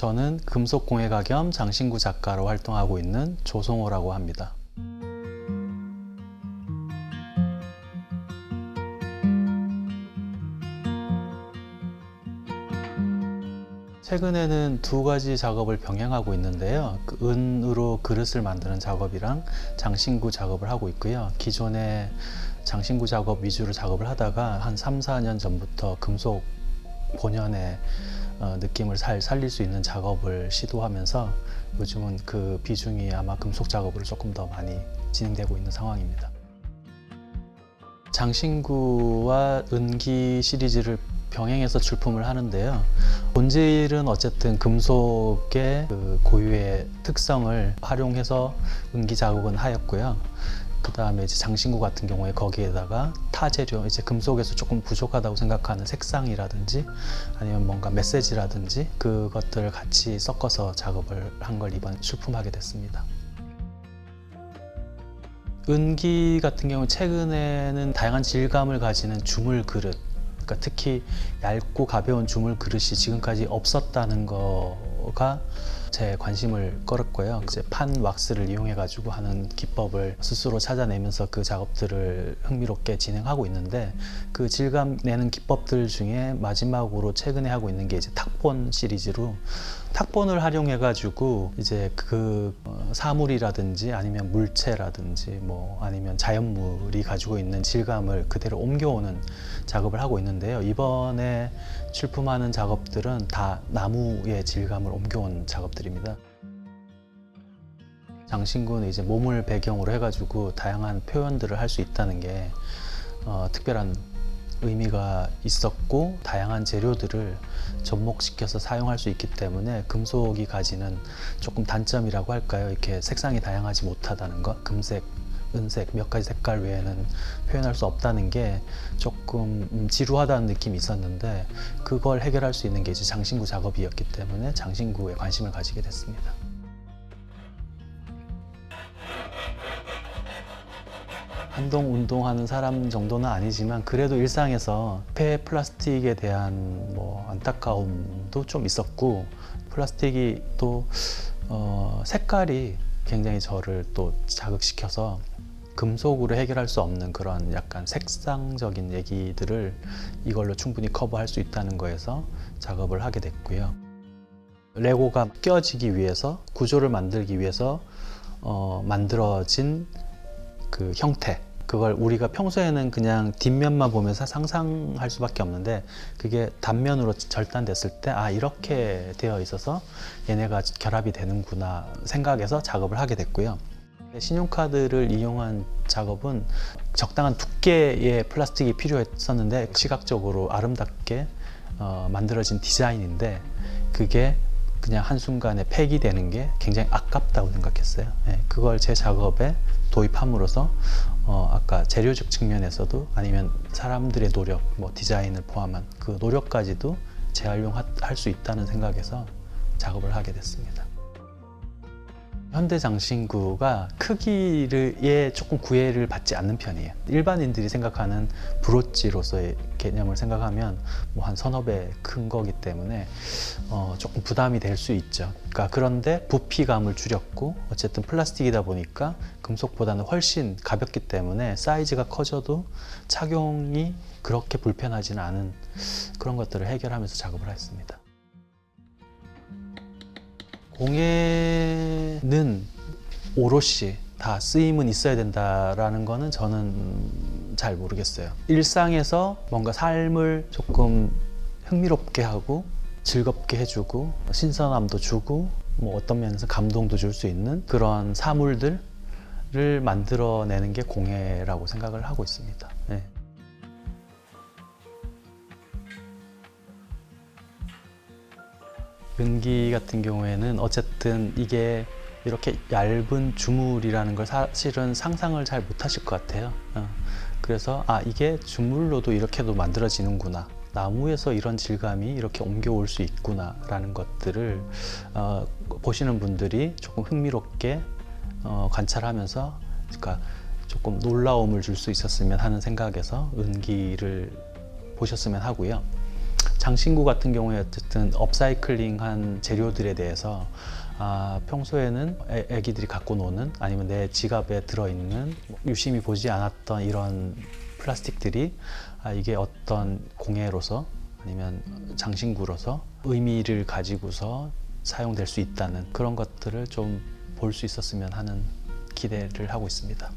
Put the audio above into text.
저는 금속공예가 겸 장신구 작가로 활동하고 있는 조성호라고 합니다. 최근에는 두 가지 작업을 병행하고 있는데요. 은으로 그릇을 만드는 작업이랑 장신구 작업을 하고 있고요. 기존에 장신구 작업 위주로 작업을 하다가 한 3, 4년 전부터 금속 본연의 느낌을 살릴 수 있는 작업을 시도하면서 요즘은 그 비중이 아마 금속 작업으로 조금 더 많이 진행되고 있는 상황입니다. 장신구와 은기 시리즈를 병행해서 출품을 하는데요. 본질은 어쨌든 금속의 그 고유의 특성을 활용해서 은기 작업은 하였고요. 그 다음에 이제 장신구 같은 경우에 거기에다가 타재료, 이제 금속에서 조금 부족하다고 생각하는 색상이라든지 아니면 뭔가 메시지라든지 그것들을 같이 섞어서 작업을 한 걸 이번 출품하게 됐습니다. 은기 같은 경우 최근에는 다양한 질감을 가지는 주물 그릇, 그러니까 특히 얇고 가벼운 주물 그릇이 지금까지 없었다는 거가 제 관심을 끌었고요. 이제 판 왁스를 이용해 가지고 하는 기법을 스스로 찾아내면서 그 작업들을 흥미롭게 진행하고 있는데, 그 질감 내는 기법들 중에 마지막으로 최근에 하고 있는 게 이제 탁본 시리즈로, 탁본을 활용해 가지고 이제 그 사물이라든지 아니면 물체라든지 뭐 아니면 자연물이 가지고 있는 질감을 그대로 옮겨오는 작업을 하고 있는데요. 이번에 출품하는 작업들은 다 나무의 질감을 옮겨온 작업들입니다. 장신구는 이제 몸을 배경으로 해가지고 다양한 표현들을 할 수 있다는 게 특별한 의미가 있었고, 다양한 재료들을 접목시켜서 사용할 수 있기 때문에 금속이 가지는 조금 단점이라고 할까요? 이렇게 색상이 다양하지 못하다는 것, 금색, 은색 몇 가지 색깔 외에는 표현할 수 없다는 게 조금 지루하다는 느낌이 있었는데, 그걸 해결할 수 있는 게 이제 장신구 작업이었기 때문에 장신구에 관심을 가지게 됐습니다. 한동 운동하는 사람 정도는 아니지만 그래도 일상에서 폐 플라스틱에 대한 뭐 안타까움도 좀 있었고, 플라스틱이 또 색깔이 굉장히 저를 또 자극시켜서 금속으로 해결할 수 없는 그런 약간 색상적인 얘기들을 이걸로 충분히 커버할 수 있다는 거에서 작업을 하게 됐고요. 레고가 껴지기 위해서, 구조를 만들기 위해서 만들어진 그 형태, 그걸 우리가 평소에는 그냥 뒷면만 보면서 상상할 수밖에 없는데, 그게 단면으로 절단됐을 때 아, 이렇게 되어 있어서 얘네가 결합이 되는구나 생각해서 작업을 하게 됐고요. 신용카드를 이용한 작업은 적당한 두께의 플라스틱이 필요했었는데, 시각적으로 아름답게 만들어진 디자인인데 그게 그냥 한순간에 폐기되는 게 굉장히 아깝다고 생각했어요. 그걸 제 작업에 도입함으로써 아까 재료적 측면에서도 아니면 사람들의 노력, 뭐 디자인을 포함한 그 노력까지도 재활용할 수 있다는 생각에서 작업을 하게 됐습니다. 현대 장신구가 크기에 조금 구애를 받지 않는 편이에요. 일반인들이 생각하는 브로치로서의 개념을 생각하면 뭐 한 서너 배 큰 거기 때문에 조금 부담이 될 수 있죠. 그런데 부피감을 줄였고, 어쨌든 플라스틱이다 보니까 금속보다는 훨씬 가볍기 때문에 사이즈가 커져도 착용이 그렇게 불편하지는 않은 그런 것들을 해결하면서 작업을 했습니다. 공예는 오롯이 다 쓰임은 있어야 된다라는 거는 저는 잘 모르겠어요. 일상에서 뭔가 삶을 조금 흥미롭게 하고 즐겁게 해주고 신선함도 주고 뭐 어떤 면에서 감동도 줄 수 있는 그런 사물들을 만들어내는 게 공예라고 생각을 하고 있습니다. 네. 은기 같은 경우에는 어쨌든 이게 이렇게 얇은 주물이라는 걸 사실은 상상을 잘 못하실 것 같아요. 그래서 아, 이게 주물로도 이렇게도 만들어지는구나, 나무에서 이런 질감이 이렇게 옮겨올 수 있구나 라는 것들을 보시는 분들이 조금 흥미롭게 관찰하면서, 그러니까 조금 놀라움을 줄 수 있었으면 하는 생각에서 은기를 보셨으면 하고요. 장신구 같은 경우에 어쨌든 업사이클링한 재료들에 대해서 평소에는 애기들이 갖고 노는 아니면 내 지갑에 들어있는 유심히 보지 않았던 이런 플라스틱들이 이게 어떤 공예로서 아니면 장신구로서 의미를 가지고서 사용될 수 있다는 그런 것들을 좀 볼 수 있었으면 하는 기대를 하고 있습니다.